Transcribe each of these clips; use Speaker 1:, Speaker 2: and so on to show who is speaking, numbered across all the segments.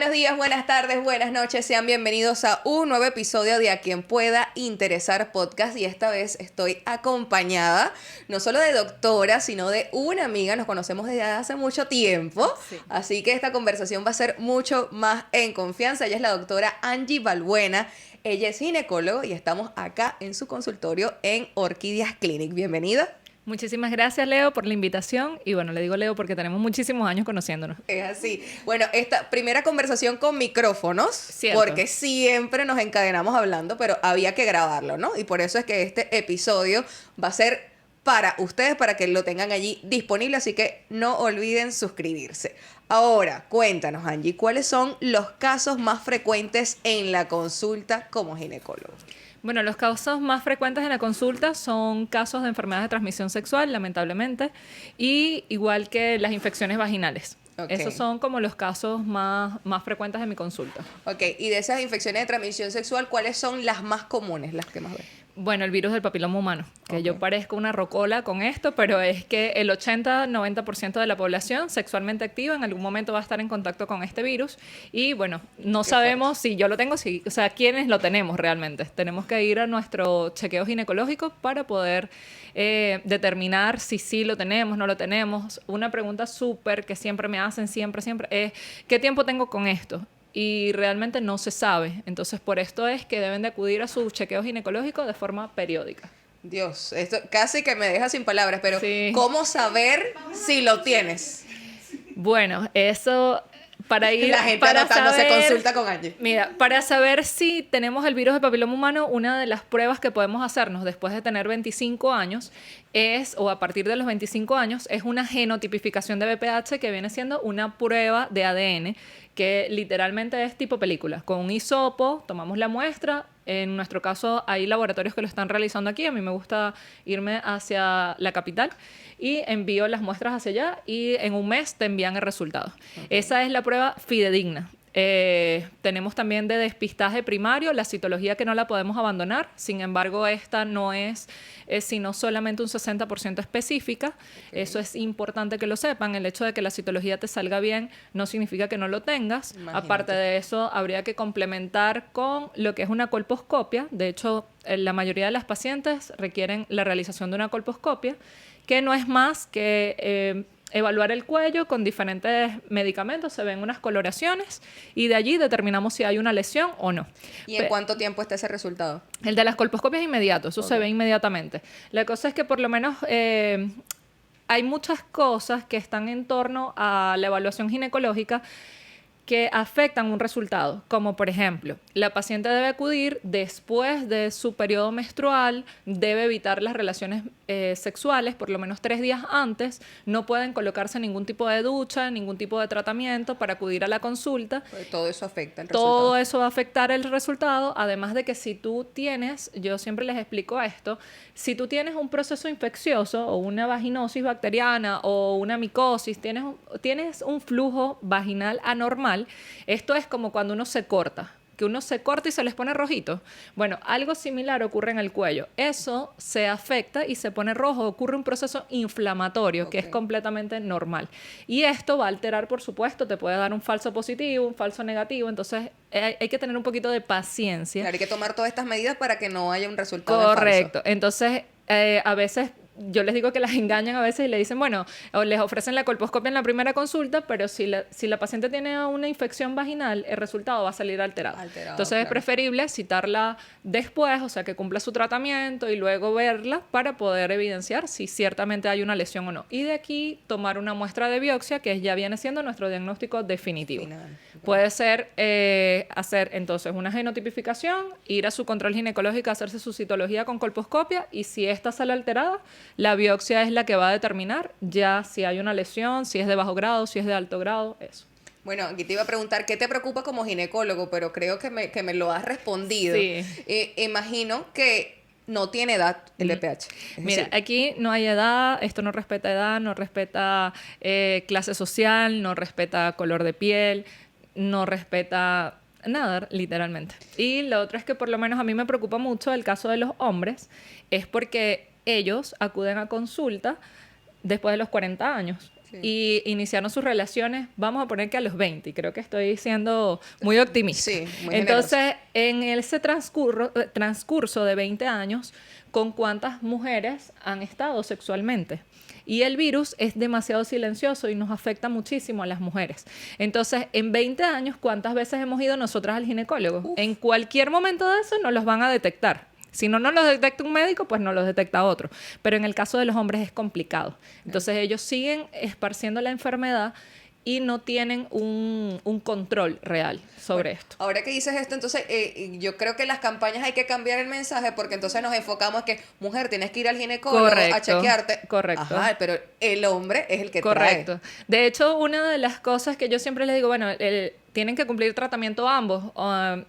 Speaker 1: buenos días, buenas tardes, buenas noches. Sean bienvenidos a un nuevo episodio de A Quien Pueda Interesar Podcast. Y esta vez estoy acompañada no solo de doctora, sino de una amiga. Nos conocemos desde hace mucho tiempo. Sí. Así que esta conversación va a ser mucho más en confianza. Ella es la doctora Angie Balbuena. Ella es ginecólogo y estamos acá en su consultorio en Orquídeas Clinic. Bienvenida.
Speaker 2: Muchísimas gracias, Leo, por la invitación. Y bueno, le digo Leo porque tenemos muchísimos años conociéndonos.
Speaker 1: Es así. Bueno, esta primera conversación con micrófonos, cierto, porque siempre nos encadenamos hablando, pero había que grabarlo, ¿no? Y por eso es que este episodio va a ser para ustedes, para que lo tengan allí disponible, así que no olviden suscribirse. Ahora, cuéntanos, Angie, ¿cuáles son los casos más frecuentes en la consulta como ginecólogo?
Speaker 2: Bueno, los casos más frecuentes en la consulta son casos de enfermedades de transmisión sexual, lamentablemente, y igual que las infecciones vaginales. Okay. Esos son como los casos más frecuentes de mi consulta.
Speaker 1: Ok, y de esas infecciones de transmisión sexual, ¿cuáles son las más comunes, las que más ven?
Speaker 2: Bueno, el virus del papiloma humano, que yo parezco una rocola con esto, pero es que el 80-90% de la población sexualmente activa en algún momento va a estar en contacto con este virus. Y bueno, no sabemos si yo lo tengo, o sea, quiénes lo tenemos realmente. Tenemos que ir a nuestro chequeo ginecológico para poder determinar si sí lo tenemos, no lo tenemos. Una pregunta súper que siempre me hacen, siempre, es ¿qué tiempo tengo con esto? Y realmente no se sabe. Entonces, por esto es que deben de acudir a su chequeo ginecológico de forma periódica.
Speaker 1: Dios, esto casi que me deja sin palabras, pero sí. ¿Cómo saber si lo tienes?
Speaker 2: Bueno, eso para ir...
Speaker 1: La gente anotándose consulta con Angie.
Speaker 2: Mira, para saber si tenemos el virus del papiloma humano, una de las pruebas que podemos hacernos después de tener 25 años o a partir de los 25 años, es una genotipificación de BPH, que viene siendo una prueba de ADN que literalmente es tipo película. Con un hisopo tomamos la muestra. En nuestro caso hay laboratorios que lo están realizando aquí. A mí me gusta irme hacia la capital y envío las muestras hacia allá y en un mes te envían el resultado. Okay. Esa es la prueba fidedigna. Tenemos también de despistaje primario, la citología, que no la podemos abandonar. Sin embargo, esta no es sino solamente un 60% específica. Okay. Eso es importante que lo sepan. El hecho de que la citología te salga bien no significa que no lo tengas. Imagínate. Aparte de eso, habría que complementar con lo que es una colposcopia. De hecho, la mayoría de las pacientes requieren la realización de una colposcopia, que no es más que evaluar el cuello con diferentes medicamentos. Se ven unas coloraciones y de allí determinamos si hay una lesión o no.
Speaker 1: ¿Y en cuánto tiempo está ese resultado?
Speaker 2: El de las colposcopias es inmediato, eso se ve inmediatamente. La cosa es que por lo menos hay muchas cosas que están en torno a la evaluación ginecológica que afectan un resultado, como por ejemplo, la paciente debe acudir después de su periodo menstrual, debe evitar las relaciones sexuales por lo menos 3 días antes, no pueden colocarse ningún tipo de ducha, ningún tipo de tratamiento para acudir a la consulta.
Speaker 1: Pues todo eso afecta el resultado.
Speaker 2: Todo eso va a afectar el resultado, además de que si tú tienes, yo siempre les explico esto, si tú tienes un proceso infeccioso o una vaginosis bacteriana o una micosis, tienes un flujo vaginal anormal. Esto es como cuando uno se corta, que uno se corta y se les pone rojito. Bueno, algo similar ocurre en el cuello. Eso se afecta y se pone rojo. Ocurre un proceso inflamatorio, okay, que es completamente normal. Y esto va a alterar, por supuesto, te puede dar un falso positivo, un falso negativo. Entonces, hay que tener un poquito de paciencia.
Speaker 1: Claro, hay que tomar todas estas medidas para que no haya un resultado
Speaker 2: correcto.
Speaker 1: Falso.
Speaker 2: Entonces, a veces yo les digo que las engañan a veces y le dicen, bueno, o les ofrecen la colposcopia en la primera consulta, pero si la paciente tiene una infección vaginal, el resultado va a salir alterado. Entonces claro, es preferible citarla después, o sea, que cumpla su tratamiento y luego verla para poder evidenciar si ciertamente hay una lesión o no. Y de aquí tomar una muestra de biopsia, que ya viene siendo nuestro diagnóstico definitivo. Puede ser hacer entonces una genotipificación, ir a su control ginecológico, hacerse su citología con colposcopia, y si esta sale alterada, la biopsia es la que va a determinar ya si hay una lesión, si es de bajo grado, si es de alto grado, eso.
Speaker 1: Bueno, aquí te iba a preguntar, ¿qué te preocupa como ginecólogo? Pero creo que me lo has respondido.
Speaker 2: Sí.
Speaker 1: Imagino que no tiene edad el BPH.
Speaker 2: Mira, aquí no hay edad, esto no respeta edad, no respeta clase social, no respeta color de piel, no respeta nada, literalmente. Y lo otro es que por lo menos a mí me preocupa mucho el caso de los hombres, es porque ellos acuden a consulta después de los 40 años.
Speaker 1: Sí.
Speaker 2: y iniciaron sus relaciones, vamos a poner que a los 20, creo que estoy siendo muy optimista.
Speaker 1: Sí, muy
Speaker 2: Entonces, en ese transcurso de 20 años, ¿con cuántas mujeres han estado sexualmente? Y el virus es demasiado silencioso y nos afecta muchísimo a las mujeres. Entonces, en 20 años, ¿cuántas veces hemos ido nosotras al ginecólogo?
Speaker 1: Uf.
Speaker 2: En cualquier momento de eso nos los van a detectar. Si no nos los detecta un médico, pues no los detecta otro. Pero en el caso de los hombres es complicado. Entonces, ellos siguen esparciendo la enfermedad y no tienen un control real sobre esto.
Speaker 1: Ahora que dices esto, entonces yo creo que las campañas hay que cambiar el mensaje porque entonces nos enfocamos que, mujer, tienes que ir al ginecólogo a
Speaker 2: Correcto,
Speaker 1: chequearte.
Speaker 2: correcto.
Speaker 1: Ajá, pero el hombre es el que
Speaker 2: Correcto.
Speaker 1: trae.
Speaker 2: De hecho, una de las cosas que yo siempre les digo, bueno, tienen que cumplir tratamiento ambos,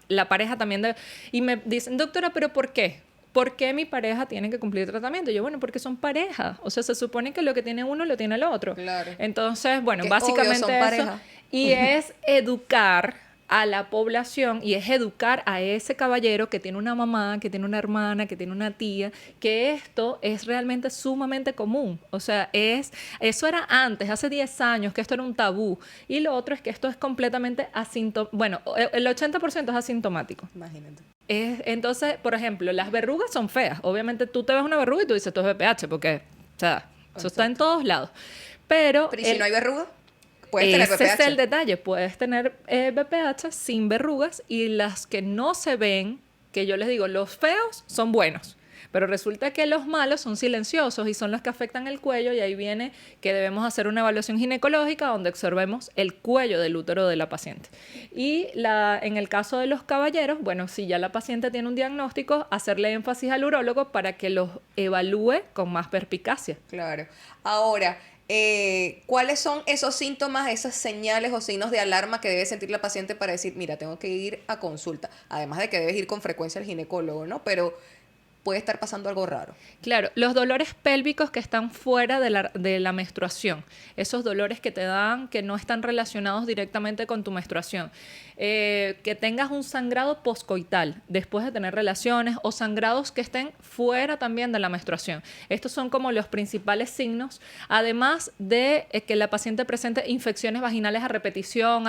Speaker 2: la pareja también debe. Y me dicen, doctora, ¿pero por qué? ¿Por qué mi pareja tiene que cumplir tratamiento? Y yo, bueno, porque son pareja. O sea, se supone que lo que tiene uno lo tiene el otro.
Speaker 1: Claro.
Speaker 2: Entonces, bueno,
Speaker 1: Que
Speaker 2: básicamente
Speaker 1: obvio, son
Speaker 2: eso.
Speaker 1: pareja.
Speaker 2: Y es educar a la población y es educar a ese caballero que tiene una mamá, que tiene una hermana, que tiene una tía, que esto es realmente sumamente común. O sea, eso era antes, hace 10 años, que esto era un tabú. Y lo otro es que esto es completamente asintomático. Bueno, el 80% es asintomático.
Speaker 1: Imagínate.
Speaker 2: Entonces, por ejemplo, las verrugas son feas. Obviamente tú te ves una verruga y tú dices, esto es VPH, porque, o sea, eso está en todos lados. Pero
Speaker 1: ¿Y si no hay verruga? Puedes tener
Speaker 2: ese
Speaker 1: VPH.
Speaker 2: es el detalle. Puedes tener VPH sin verrugas y las que no se ven, que yo les digo, los feos son buenos. Pero resulta que los malos son silenciosos y son los que afectan el cuello y ahí viene que debemos hacer una evaluación ginecológica donde observemos el cuello del útero de la paciente. Y en el caso de los caballeros, bueno, si ya la paciente tiene un diagnóstico, hacerle énfasis al urólogo para que los evalúe con más perspicacia.
Speaker 1: Claro. Ahora, ¿cuáles son esos síntomas, esas señales o signos de alarma que debe sentir la paciente para decir, mira, tengo que ir a consulta? Además de que debes ir con frecuencia al ginecólogo, ¿no? Pero puede estar pasando algo raro.
Speaker 2: Claro, los dolores pélvicos que están fuera de la menstruación, esos dolores que te dan que no están relacionados directamente con tu menstruación, que tengas un sangrado poscoital después de tener relaciones o sangrados que estén fuera también de la menstruación. Estos son como los principales signos, además de que la paciente presente infecciones vaginales a repetición,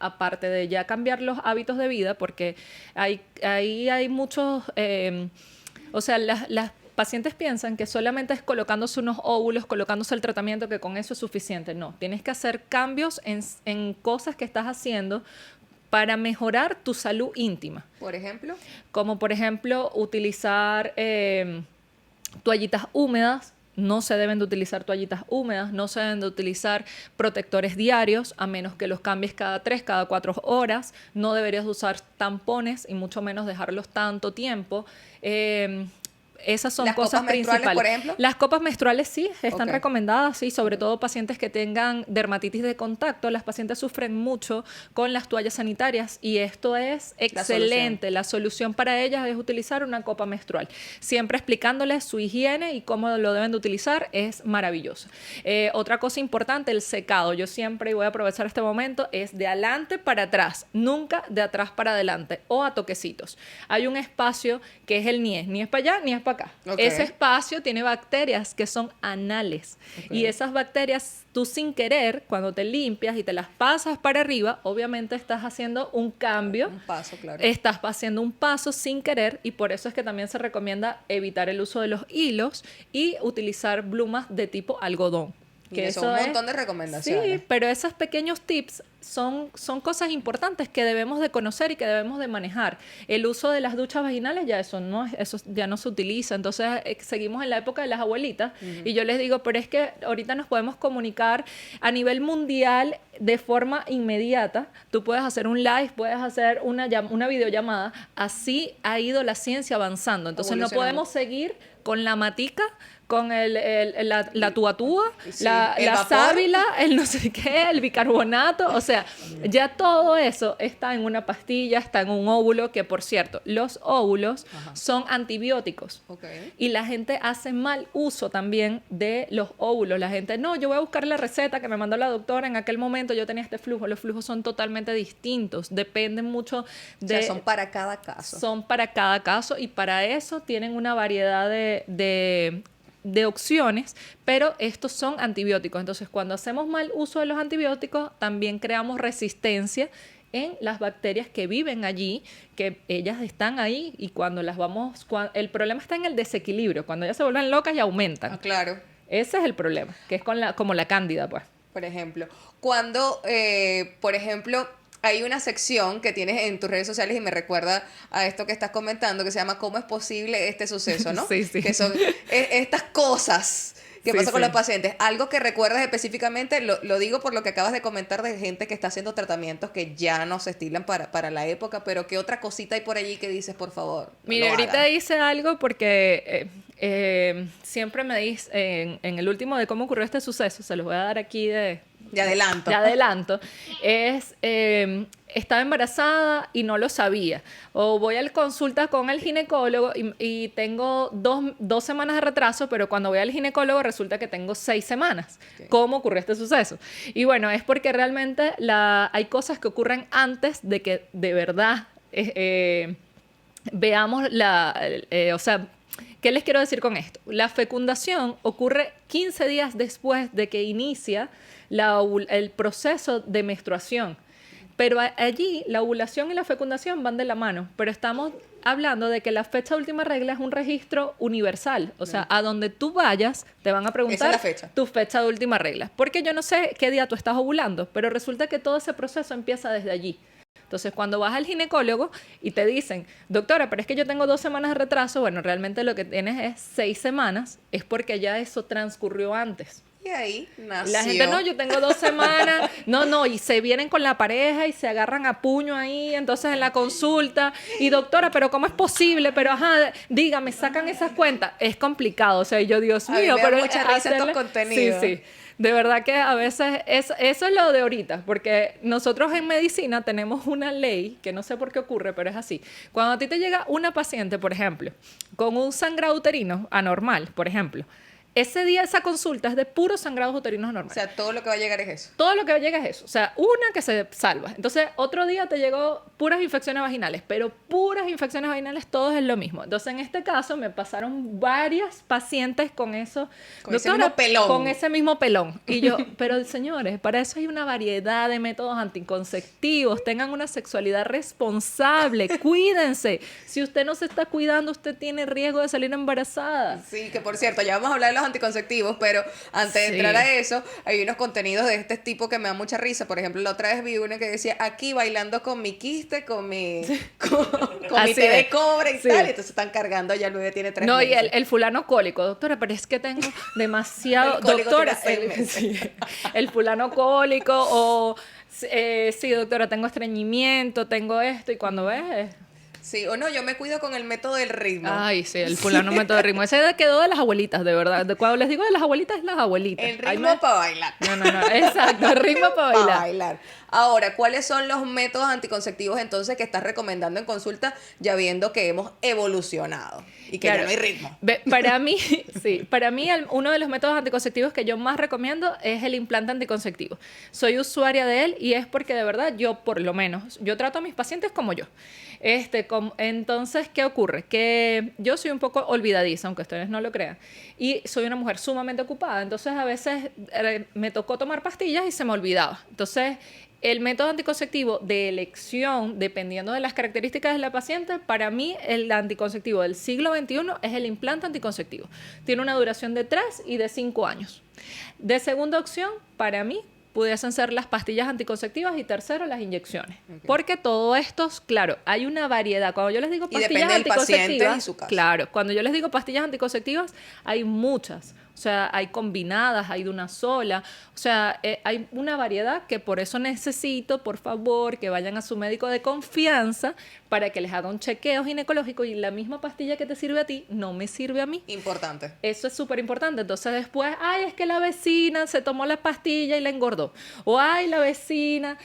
Speaker 2: aparte de ya cambiar los hábitos de vida, porque ahí hay muchos... o sea, las pacientes piensan que solamente es colocándose unos óvulos, colocándose el tratamiento, que con eso es suficiente. No, tienes que hacer cambios en cosas que estás haciendo para mejorar tu salud íntima.
Speaker 1: Por ejemplo.
Speaker 2: Como por ejemplo, utilizar toallitas húmedas. No se deben de utilizar toallitas húmedas, no se deben de utilizar protectores diarios, a menos que los cambies cada 3, cada 4 horas. No deberías usar tampones y mucho menos dejarlos tanto tiempo. Esas son cosas principales.
Speaker 1: Por ejemplo.
Speaker 2: Las copas menstruales sí, están
Speaker 1: Ok.
Speaker 2: recomendadas, sí, sobre todo pacientes que tengan dermatitis de contacto. Las pacientes sufren mucho con las toallas sanitarias y esto es excelente. La solución para ellas es utilizar una copa menstrual. Siempre explicándoles su higiene y cómo lo deben de utilizar es maravilloso. Otra cosa importante, el secado. Yo siempre, y voy a aprovechar este momento, es de adelante para atrás, nunca de atrás para adelante o a toquecitos. Hay un espacio que es el ni es para allá ni es para acá.
Speaker 1: Okay.
Speaker 2: Ese espacio tiene bacterias que son anales.
Speaker 1: Okay.
Speaker 2: Y esas bacterias, tú sin querer, cuando te limpias y te las pasas para arriba, obviamente estás haciendo un cambio.
Speaker 1: Un paso, claro.
Speaker 2: Estás haciendo un paso sin querer y por eso es que también se recomienda evitar el uso de los hilos y utilizar blumas de tipo algodón.
Speaker 1: Que eso son un montón de recomendaciones.
Speaker 2: Sí, pero esos pequeños tips son cosas importantes que debemos de conocer y que debemos de manejar. El uso de las duchas vaginales eso ya no se utiliza. Entonces seguimos en la época de las abuelitas y yo les digo, pero es que ahorita nos podemos comunicar a nivel mundial de forma inmediata. Tú puedes hacer un live, puedes hacer una videollamada. Así ha ido la ciencia avanzando. Entonces no podemos seguir con la matica, con la tuatúa,
Speaker 1: sí,
Speaker 2: la sábila, el no sé qué, el bicarbonato. O sea, ya todo eso está en una pastilla, está en un óvulo, que por cierto, los óvulos son antibióticos.
Speaker 1: Okay.
Speaker 2: Y la gente hace mal uso también de los óvulos. La gente, no, yo voy a buscar la receta que me mandó la doctora, en aquel momento yo tenía este flujo. Los flujos son totalmente distintos, dependen mucho de...
Speaker 1: O sea, son para cada caso.
Speaker 2: Son para cada caso y para eso tienen una variedad de de opciones, pero estos son antibióticos. Entonces, cuando hacemos mal uso de los antibióticos, también creamos resistencia en las bacterias que viven allí, que ellas están ahí y cuando las vamos... el problema está en el desequilibrio, cuando ellas se vuelven locas y aumentan.
Speaker 1: Ah, claro.
Speaker 2: Ese es el problema, que es como la cándida, pues.
Speaker 1: Por ejemplo, cuando, por ejemplo, hay una sección que tienes en tus redes sociales y me recuerda a esto que estás comentando, que se llama ¿Cómo es posible este suceso?, ¿no?
Speaker 2: Sí, sí.
Speaker 1: Que son estas cosas que pasan con los pacientes. Algo que recuerdas específicamente, lo digo por lo que acabas de comentar de gente que está haciendo tratamientos que ya no se estilan para la época, pero ¿qué otra cosita hay por allí que dices, por favor?
Speaker 2: Mire, ahorita hice algo porque siempre me dice, en el último de cómo ocurrió este suceso, se los voy a dar aquí de adelanto, es estaba embarazada y no lo sabía. O voy a la consulta con el ginecólogo y tengo dos semanas de retraso, pero cuando voy al ginecólogo resulta que tengo 6 semanas. Okay. ¿Cómo ocurrió este suceso? Y bueno, es porque realmente hay cosas que ocurren antes de que de verdad veamos o sea, ¿qué les quiero decir con esto? La fecundación ocurre 15 días después de que inicia el proceso de menstruación. Pero allí la ovulación y la fecundación van de la mano. Pero estamos hablando de que la fecha de última regla es un registro universal. O sea, a donde tú vayas, te van a preguntar tu fecha de última regla. Porque yo no sé qué día tú estás ovulando, pero resulta que todo ese proceso empieza desde allí. Entonces, cuando vas al ginecólogo y te dicen, doctora, pero es que yo tengo 2 semanas de retraso, bueno, realmente lo que tienes es 6 semanas, es porque ya eso transcurrió antes.
Speaker 1: Y ahí nació.
Speaker 2: La gente, no, yo tengo 2 semanas, no, y se vienen con la pareja y se agarran a puño ahí, entonces en la consulta, y doctora, pero ¿cómo es posible? Pero ajá, dígame, sacan esas cuentas. Es complicado, o sea, yo, Dios mío,
Speaker 1: me
Speaker 2: pero
Speaker 1: da mucha risa estos contenidos.
Speaker 2: Sí. De verdad que a veces eso es lo de ahorita, porque nosotros en medicina tenemos una ley, que no sé por qué ocurre, pero es así. Cuando a ti te llega una paciente, por ejemplo, con un sangrado uterino anormal, por ejemplo, ese día esa consulta es de puros sangrados uterinos anormales.
Speaker 1: O sea, todo lo que va a llegar es eso.
Speaker 2: Todo lo que va a llegar es eso. O sea, una que se salva. Entonces, otro día te llegó puras infecciones vaginales, pero puras infecciones vaginales todos es lo mismo. Entonces, en este caso, me pasaron varias pacientes con eso.
Speaker 1: Con ese mismo pelón.
Speaker 2: Con ese mismo pelón. Y yo, pero señores, para eso hay una variedad de métodos anticonceptivos. Tengan una sexualidad responsable. Cuídense. Si usted no se está cuidando, usted tiene riesgo de salir embarazada.
Speaker 1: Sí, que por cierto, ya vamos a hablar de los anticonceptivos, pero antes de entrar a eso, hay unos contenidos de este tipo que me dan mucha risa. Por ejemplo, la otra vez vi uno que decía, aquí bailando con mi quiste, con mi té de cobre y tal, y entonces están cargando, ya el bebé tiene 3 meses.
Speaker 2: No, y el fulano cólico, doctora, pero es que tengo demasiado... doctora, el fulano cólico, o sí, doctora, tengo estreñimiento, tengo esto, y cuando ves...
Speaker 1: Sí, o no, yo me cuido con el método del ritmo.
Speaker 2: Ay, sí, el fulano método del ritmo. Ese quedó de las abuelitas, de verdad. Cuando les digo de las abuelitas, es las abuelitas.
Speaker 1: El ritmo para bailar.
Speaker 2: No, exacto, el ritmo para
Speaker 1: bailar. Ahora, ¿cuáles son los métodos anticonceptivos entonces que estás recomendando en consulta ya viendo que hemos evolucionado y que ya no hay ritmo?
Speaker 2: Para mí, uno de los métodos anticonceptivos que yo más recomiendo es el implante anticonceptivo. Soy usuaria de él y es porque de verdad yo, por lo menos, yo trato a mis pacientes como yo. Entonces, ¿qué ocurre? Que yo soy un poco olvidadiza, aunque ustedes no lo crean, y soy una mujer sumamente ocupada, entonces a veces me tocó tomar pastillas y se me olvidaba. Entonces, el método anticonceptivo de elección, dependiendo de las características de la paciente, para mí el anticonceptivo del siglo XXI es el implante anticonceptivo. Tiene una duración de 3 y de 5 años. De segunda opción, para mí, pudiesen ser las pastillas anticonceptivas y tercero, las inyecciones. Okay. Porque todo esto, claro, hay una variedad. Cuando yo les digo pastillas anticonceptivas, claro, cuando yo les digo pastillas anticonceptivas, hay muchas. O sea, hay combinadas, hay de una sola. O sea, hay una variedad que por eso necesito, por favor, que vayan a su médico de confianza para que les haga un chequeo ginecológico y la misma pastilla que te sirve a ti no me sirve a mí.
Speaker 1: Importante.
Speaker 2: Eso es súper importante. Entonces después, ay, es que la vecina se tomó la pastilla y la engordó. O ay, la vecina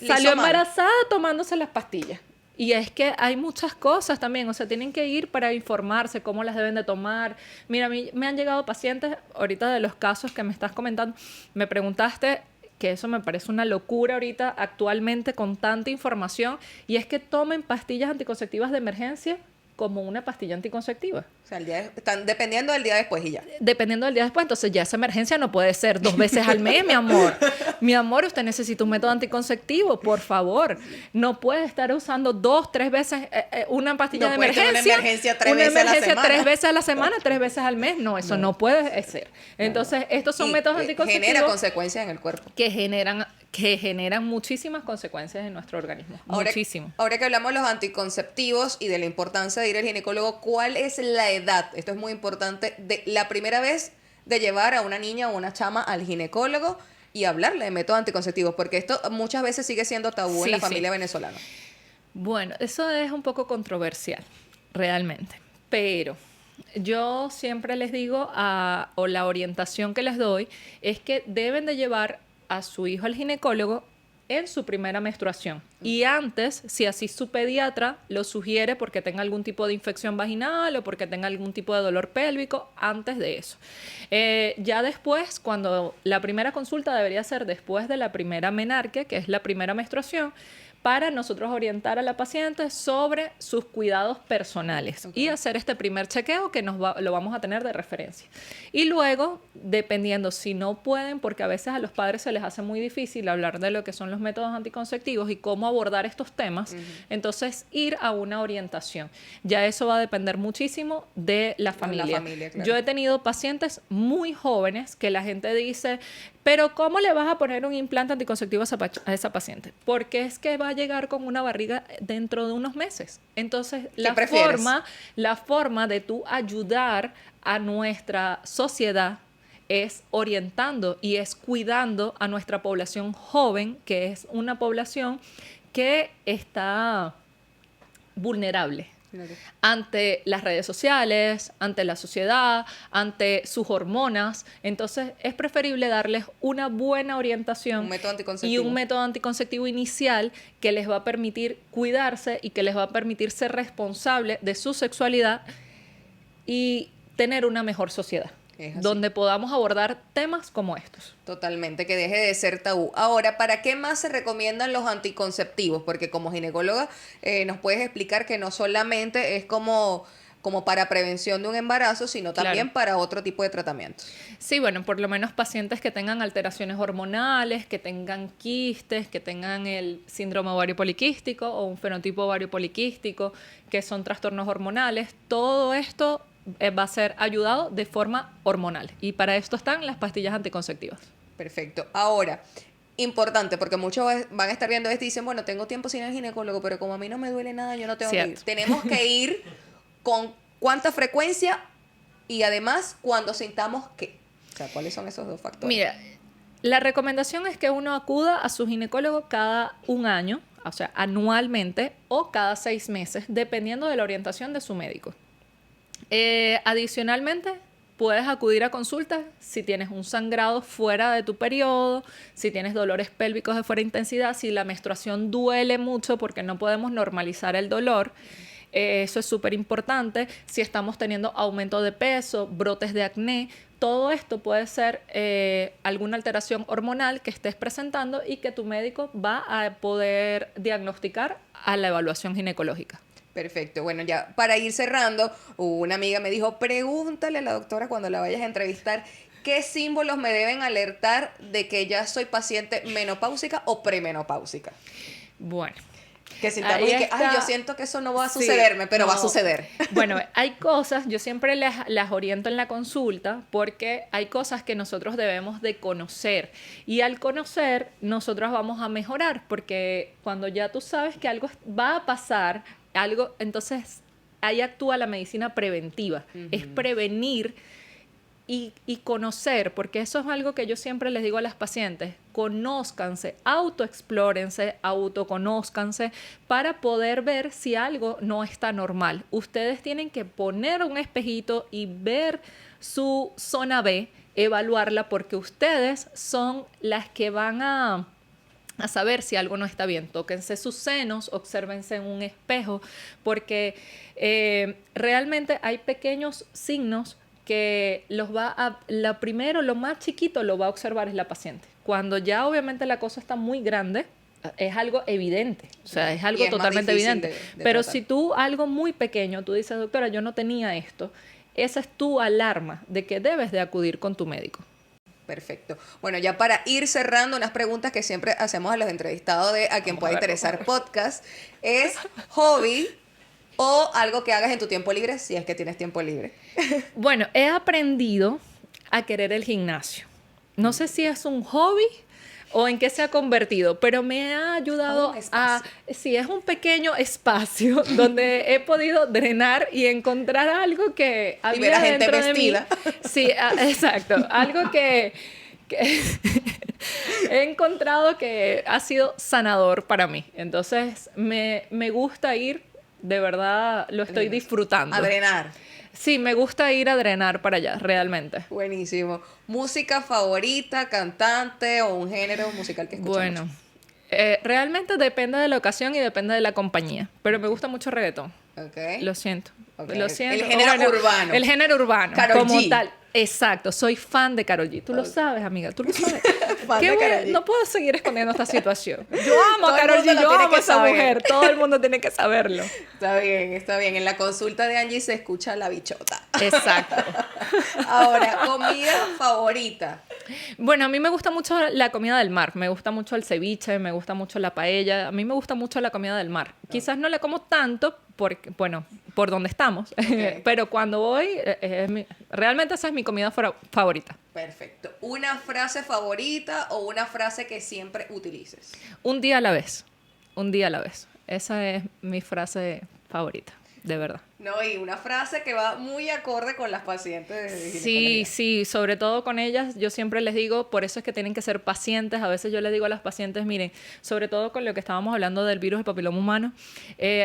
Speaker 2: salió embarazada tomándose las pastillas. Y es que hay muchas cosas también, o sea, tienen que ir para informarse cómo las deben de tomar. Mira, a mí me han llegado pacientes, ahorita de los casos que me estás comentando, me preguntaste, que eso me parece una locura ahorita actualmente con tanta información, y es que tomen pastillas anticonceptivas de emergencia como una pastilla anticonceptiva.
Speaker 1: O sea, están dependiendo del día después y ya.
Speaker 2: Dependiendo del día después, entonces ya esa emergencia no puede ser 2 veces al mes, mi amor. Mi amor, usted necesita un método anticonceptivo, por favor. No puede estar usando 2, 3 veces una pastilla de emergencia.
Speaker 1: Una emergencia 3 veces a la semana.
Speaker 2: 3 veces a la semana, 3 veces al mes. No, eso no puede ser. Entonces, estos son métodos anticonceptivos.
Speaker 1: Genera consecuencias en el cuerpo.
Speaker 2: Que generan muchísimas consecuencias en nuestro organismo. Muchísimo.
Speaker 1: Ahora que hablamos de los anticonceptivos y de la importancia de ir al ginecólogo, ¿cuál es la edad? Esto es muy importante. De la primera vez de llevar a una niña o una chama al ginecólogo y hablarle de métodos anticonceptivos, porque esto muchas veces sigue siendo tabú en la familia venezolana.
Speaker 2: Bueno, eso es un poco controversial, realmente. Pero yo siempre les digo, o la orientación que les doy, es que deben de llevar a su hijo al ginecólogo en su primera menstruación. Y antes, si así su pediatra lo sugiere porque tenga algún tipo de infección vaginal o porque tenga algún tipo de dolor pélvico, antes de eso. Ya después, cuando la primera consulta debería ser después de la primera menarquia, que es la primera menstruación, para nosotros orientar a la paciente sobre sus cuidados personales y hacer este primer chequeo que lo vamos a tener de referencia. Y luego, dependiendo si no pueden, porque a veces a los padres se les hace muy difícil hablar de lo que son los métodos anticonceptivos y cómo abordar estos temas, entonces ir a una orientación. Ya eso va a depender muchísimo de la familia. Claro. Yo he tenido pacientes muy jóvenes que la gente dice, pero ¿cómo le vas a poner un implante anticonceptivo a esa paciente? Porque es que va a llegar con una barriga dentro de unos meses. Entonces, la forma de tú ayudar a nuestra sociedad es orientando y es cuidando a nuestra población joven, que es una población que está vulnerable ante las redes sociales, ante la sociedad, ante sus hormonas. Entonces es preferible darles una buena orientación y un método anticonceptivo inicial que les va a permitir cuidarse y que les va a permitir ser responsables de su sexualidad y tener una mejor sociedad, donde podamos abordar temas como estos.
Speaker 1: Totalmente, que deje de ser tabú. Ahora, ¿para qué más se recomiendan los anticonceptivos? Porque como ginecóloga nos puedes explicar que no solamente es como para prevención de un embarazo, sino también para otro tipo de tratamientos.
Speaker 2: Sí, bueno, por lo menos pacientes que tengan alteraciones hormonales, que tengan quistes, que tengan el síndrome ovario poliquístico o un fenotipo ovario poliquístico, que son trastornos hormonales, todo esto va a ser ayudado de forma hormonal. Y para esto están las pastillas anticonceptivas.
Speaker 1: Perfecto. Ahora, importante, porque muchos van a estar viendo esto y dicen, bueno, tengo tiempo sin el ginecólogo, pero como a mí no me duele nada, yo no tengo que ir. Tenemos que ir con cuánta frecuencia y además cuando sintamos qué. O sea, ¿cuáles son esos dos factores?
Speaker 2: Mira, la recomendación es que uno acuda a su ginecólogo cada 1 año, o sea, anualmente, o cada 6 meses, dependiendo de la orientación de su médico. Adicionalmente, puedes acudir a consultas si tienes un sangrado fuera de tu periodo, si tienes dolores pélvicos de fuera intensidad, si la menstruación duele mucho porque no podemos normalizar el dolor. Eso es súper importante. Si estamos teniendo aumento de peso, brotes de acné, todo esto puede ser alguna alteración hormonal que estés presentando y que tu médico va a poder diagnosticar a la evaluación ginecológica.
Speaker 1: Perfecto. Bueno, ya para ir cerrando, una amiga me dijo, pregúntale a la doctora cuando la vayas a entrevistar qué símbolos me deben alertar de que ya soy paciente menopáusica o premenopáusica.
Speaker 2: Bueno.
Speaker 1: Que sintamos que, yo siento que eso no va a sucederme, pero no va a suceder.
Speaker 2: Bueno, hay cosas, yo siempre las oriento en la consulta porque hay cosas que nosotros debemos de conocer. Y al conocer, nosotros vamos a mejorar porque cuando ya tú sabes que algo va a pasar, entonces ahí actúa la medicina preventiva. Es prevenir y conocer, porque eso es algo que yo siempre les digo a las pacientes: conózcanse, autoexplórense, autoconózcanse para poder ver si algo no está normal. Ustedes tienen que poner un espejito y ver su zona B, evaluarla, porque ustedes son las que van a saber si algo no está bien. Tóquense sus senos, obsérvense en un espejo, porque realmente hay pequeños signos que lo primero, lo más chiquito, lo va a observar es la paciente. Cuando ya obviamente la cosa está muy grande, es algo evidente, o sea, es algo
Speaker 1: Y es más
Speaker 2: totalmente
Speaker 1: difícil
Speaker 2: evidente.
Speaker 1: de
Speaker 2: Pero
Speaker 1: tratar.
Speaker 2: si tú, algo muy pequeño, tú dices, doctora, yo no tenía esto, esa es tu alarma de que debes de acudir con tu médico.
Speaker 1: Perfecto. Bueno, ya para ir cerrando, unas preguntas que siempre hacemos a los entrevistados de A quien
Speaker 2: Vamos
Speaker 1: pueda
Speaker 2: a ver,
Speaker 1: interesar podcast, es hobby o algo que hagas en tu tiempo libre, si es que tienes tiempo libre.
Speaker 2: Bueno, he aprendido a querer el gimnasio. No sé si es un hobby o en qué se ha convertido, pero me ha ayudado
Speaker 1: Un
Speaker 2: a...
Speaker 1: espacio.
Speaker 2: Sí, es un pequeño espacio donde he podido drenar y encontrar algo que
Speaker 1: Y ver
Speaker 2: había
Speaker 1: a gente
Speaker 2: dentro de mí.
Speaker 1: vestida.
Speaker 2: Sí, exacto. Algo que he encontrado que ha sido sanador para mí. Entonces, me gusta ir, de verdad, lo estoy disfrutando.
Speaker 1: A drenar.
Speaker 2: Sí, me gusta ir a drenar para allá, realmente.
Speaker 1: Buenísimo. ¿Música favorita, cantante o un género musical que escuchas
Speaker 2: Bueno,
Speaker 1: mucho?
Speaker 2: realmente depende de la ocasión y depende de la compañía, pero me gusta mucho el reggaetón.
Speaker 1: Ok.
Speaker 2: Lo siento.
Speaker 1: Ok.
Speaker 2: Lo siento.
Speaker 1: El género urbano.
Speaker 2: El género urbano,
Speaker 1: Karol
Speaker 2: como
Speaker 1: G.
Speaker 2: tal. Exacto, soy fan de Karol G. Tú lo sabes, amiga, tú lo sabes.
Speaker 1: Fan
Speaker 2: ¿Qué
Speaker 1: de
Speaker 2: voy a-
Speaker 1: Karol G.
Speaker 2: No puedo seguir escondiendo esta situación. Yo amo
Speaker 1: Todo
Speaker 2: a
Speaker 1: el
Speaker 2: Karol
Speaker 1: mundo
Speaker 2: G,
Speaker 1: lo
Speaker 2: yo
Speaker 1: tiene
Speaker 2: amo
Speaker 1: que
Speaker 2: a esa
Speaker 1: saber.
Speaker 2: mujer. Todo el mundo tiene que saberlo.
Speaker 1: Está bien, está bien. En la consulta de Angie se escucha la bichota.
Speaker 2: Exacto.
Speaker 1: Ahora, comida favorita.
Speaker 2: Bueno, a mí me gusta mucho la comida del mar. Me gusta mucho el ceviche, me gusta mucho la paella. A mí me gusta mucho la comida del mar. Quizás no la como tanto porque, bueno, por donde estamos.
Speaker 1: Ok.
Speaker 2: Pero cuando voy, realmente esa es mi comida favorita.
Speaker 1: Perfecto. ¿Una frase favorita o una frase que siempre utilices?
Speaker 2: Un día a la vez. Un día a la vez. Esa es mi frase favorita, de verdad.
Speaker 1: No, y una frase que va muy acorde con las pacientes de
Speaker 2: Sí,
Speaker 1: ginecología.
Speaker 2: sí, sobre todo con ellas, yo siempre les digo, por eso es que tienen que ser pacientes. A veces yo les digo a las pacientes, miren, sobre todo con lo que estábamos hablando del virus del papiloma humano,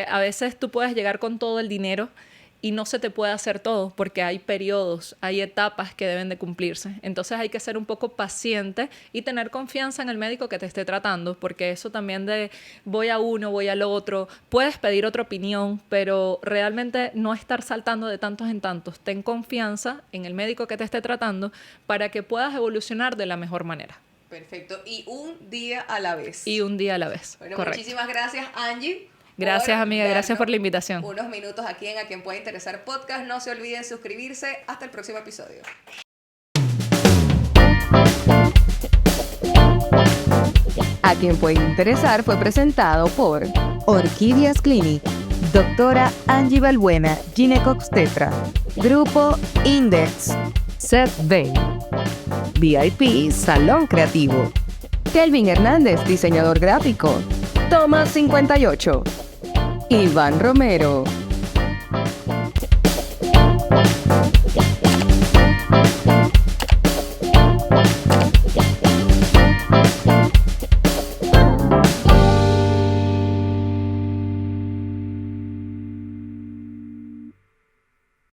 Speaker 2: a veces tú puedes llegar con todo el dinero y no se te puede hacer todo porque hay periodos, hay etapas que deben de cumplirse. Entonces hay que ser un poco paciente y tener confianza en el médico que te esté tratando, porque eso también de voy a uno, voy al otro, puedes pedir otra opinión, pero realmente no estar saltando de tantos en tantos. Ten confianza en el médico que te esté tratando para que puedas evolucionar de la mejor manera.
Speaker 1: Perfecto. Y un día a la vez.
Speaker 2: Y un día a la vez.
Speaker 1: Bueno,
Speaker 2: Correcto.
Speaker 1: muchísimas gracias, Angie.
Speaker 2: Gracias, amiga. Gracias
Speaker 1: darnos
Speaker 2: por la invitación.
Speaker 1: Unos minutos aquí en A quien pueda interesar podcast. No se olviden suscribirse. Hasta el próximo episodio.
Speaker 3: A quien puede interesar fue presentado por Orquídeas Clinic, Doctora Angie Balbuena, Ginecobstetra, Grupo Index, Seth Bay, VIP Salón Creativo, Kelvin Hernández, diseñador gráfico, Toma 58, Iván Romero,